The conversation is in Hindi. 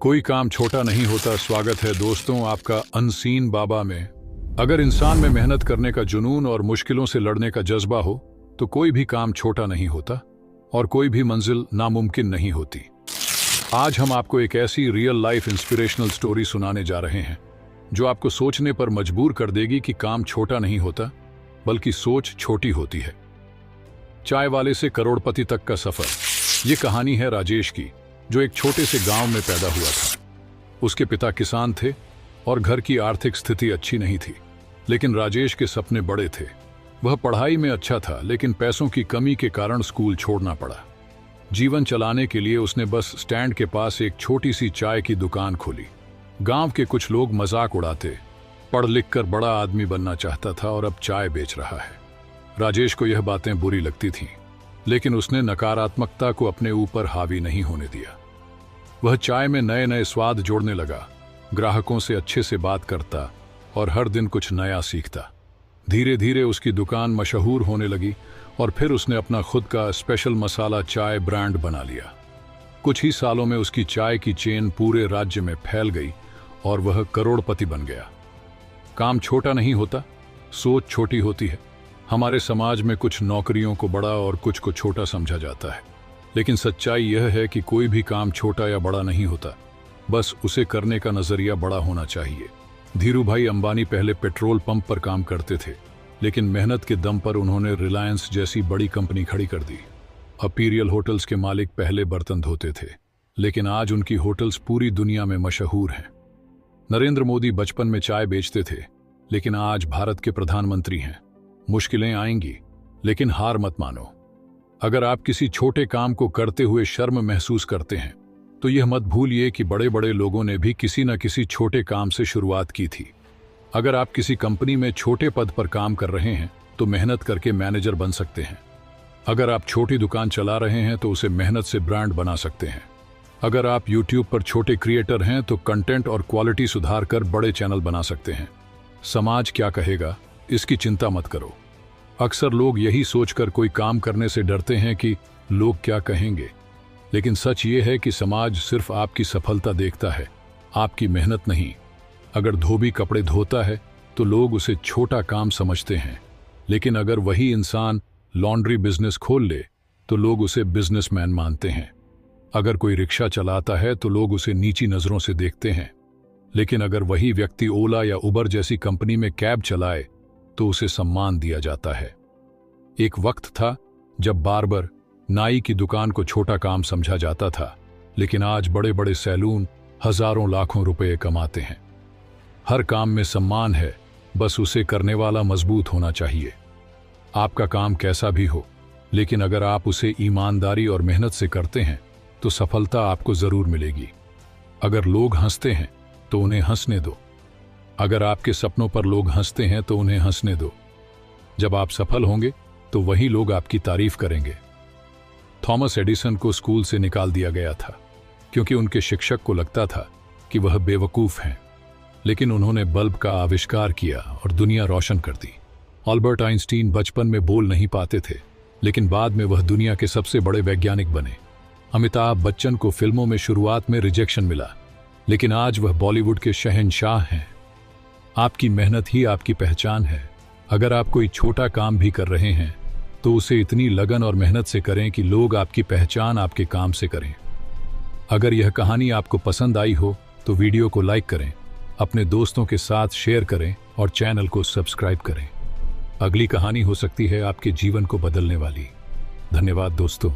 कोई काम छोटा नहीं होता। स्वागत है दोस्तों आपका अनसीन बाबा में। अगर इंसान में मेहनत करने का जुनून और मुश्किलों से लड़ने का जज्बा हो तो कोई भी काम छोटा नहीं होता और कोई भी मंजिल नामुमकिन नहीं होती। आज हम आपको एक ऐसी रियल लाइफ इंस्पिरेशनल स्टोरी सुनाने जा रहे हैं जो आपको सोचने पर मजबूर कर देगी कि काम छोटा नहीं होता बल्कि सोच छोटी होती है। चाय वाले से करोड़पति तक का सफर। ये कहानी है राजेश की, जो एक छोटे से गांव में पैदा हुआ था। उसके पिता किसान थे और घर की आर्थिक स्थिति अच्छी नहीं थी, लेकिन राजेश के सपने बड़े थे। वह पढ़ाई में अच्छा था, लेकिन पैसों की कमी के कारण स्कूल छोड़ना पड़ा। जीवन चलाने के लिए उसने बस स्टैंड के पास एक छोटी सी चाय की दुकान खोली। गांव के कुछ लोग मजाक उड़ाते, पढ़ लिख कर बड़ा आदमी बनना चाहता था और अब चाय बेच रहा है। राजेश को यह बातें बुरी लगती थीं, लेकिन उसने नकारात्मकता को अपने ऊपर हावी नहीं होने दिया। वह चाय में नए नए स्वाद जोड़ने लगा, ग्राहकों से अच्छे से बात करता और हर दिन कुछ नया सीखता। धीरे धीरे उसकी दुकान मशहूर होने लगी और फिर उसने अपना खुद का स्पेशल मसाला चाय ब्रांड बना लिया। कुछ ही सालों में उसकी चाय की चेन पूरे राज्य में फैल गई और वह करोड़पति बन गया। काम छोटा नहीं होता, सोच छोटी होती है। हमारे समाज में कुछ नौकरियों को बड़ा और कुछ को छोटा समझा जाता है, लेकिन सच्चाई यह है कि कोई भी काम छोटा या बड़ा नहीं होता, बस उसे करने का नजरिया बड़ा होना चाहिए। धीरूभाई अंबानी पहले पेट्रोल पंप पर काम करते थे, लेकिन मेहनत के दम पर उन्होंने रिलायंस जैसी बड़ी कंपनी खड़ी कर दी। अपीरियल होटल्स के मालिक पहले बर्तन धोते थे, लेकिन आज उनकी होटल्स पूरी दुनिया में मशहूर हैं। नरेंद्र मोदी बचपन में चाय बेचते थे, लेकिन आज भारत के प्रधानमंत्री हैं। मुश्किलें आएंगी, लेकिन हार मत मानो। अगर आप किसी छोटे काम को करते हुए शर्म महसूस करते हैं, तो यह मत भूलिए कि बड़े बड़े लोगों ने भी किसी न किसी छोटे काम से शुरुआत की थी। अगर आप किसी कंपनी में छोटे पद पर काम कर रहे हैं, तो मेहनत करके मैनेजर बन सकते हैं। अगर आप छोटी दुकान चला रहे हैं, तो उसे मेहनत से ब्रांड बना सकते हैं। अगर आप YouTube पर छोटे क्रिएटर हैं, तो कंटेंट और क्वालिटी सुधार कर बड़े चैनल बना सकते हैं। समाज क्या कहेगा, इसकी चिंता मत करो। अक्सर लोग यही सोचकर कोई काम करने से डरते हैं कि लोग क्या कहेंगे, लेकिन सच ये है कि समाज सिर्फ आपकी सफलता देखता है, आपकी मेहनत नहीं। अगर धोबी कपड़े धोता है तो लोग उसे छोटा काम समझते हैं, लेकिन अगर वही इंसान लॉन्ड्री बिजनेस खोल ले तो लोग उसे बिजनेसमैन मानते हैं। अगर कोई रिक्शा चलाता है तो लोग उसे नीची नजरों से देखते हैं, लेकिन अगर वही व्यक्ति ओला या उबर जैसी कंपनी में कैब चलाए तो उसे सम्मान दिया जाता है। एक वक्त था जब बार्बर, नाई की दुकान को छोटा काम समझा जाता था, लेकिन आज बड़े बड़े सैलून हजारों लाखों रुपए कमाते हैं। हर काम में सम्मान है, बस उसे करने वाला मजबूत होना चाहिए। आपका काम कैसा भी हो, लेकिन अगर आप उसे ईमानदारी और मेहनत से करते हैं तो सफलता आपको जरूर मिलेगी। अगर लोग हंसते हैं तो उन्हें हंसने दो। अगर आपके सपनों पर लोग हंसते हैं तो उन्हें हंसने दो। जब आप सफल होंगे तो वही लोग आपकी तारीफ करेंगे। थॉमस एडिसन को स्कूल से निकाल दिया गया था क्योंकि उनके शिक्षक को लगता था कि वह बेवकूफ हैं, लेकिन उन्होंने बल्ब का आविष्कार किया और दुनिया रोशन कर दी। अल्बर्ट आइंस्टीन बचपन में बोल नहीं पाते थे, लेकिन बाद में वह दुनिया के सबसे बड़े वैज्ञानिक बने। अमिताभ बच्चन को फिल्मों में शुरुआत में रिजेक्शन मिला, लेकिन आज वह बॉलीवुड के शहंशाह हैं। आपकी मेहनत ही आपकी पहचान है। अगर आप कोई छोटा काम भी कर रहे हैं तो उसे इतनी लगन और मेहनत से करें कि लोग आपकी पहचान आपके काम से करें। अगर यह कहानी आपको पसंद आई हो तो वीडियो को लाइक करें, अपने दोस्तों के साथ शेयर करें और चैनल को सब्सक्राइब करें। अगली कहानी हो सकती है आपके जीवन को बदलने वाली। धन्यवाद दोस्तों।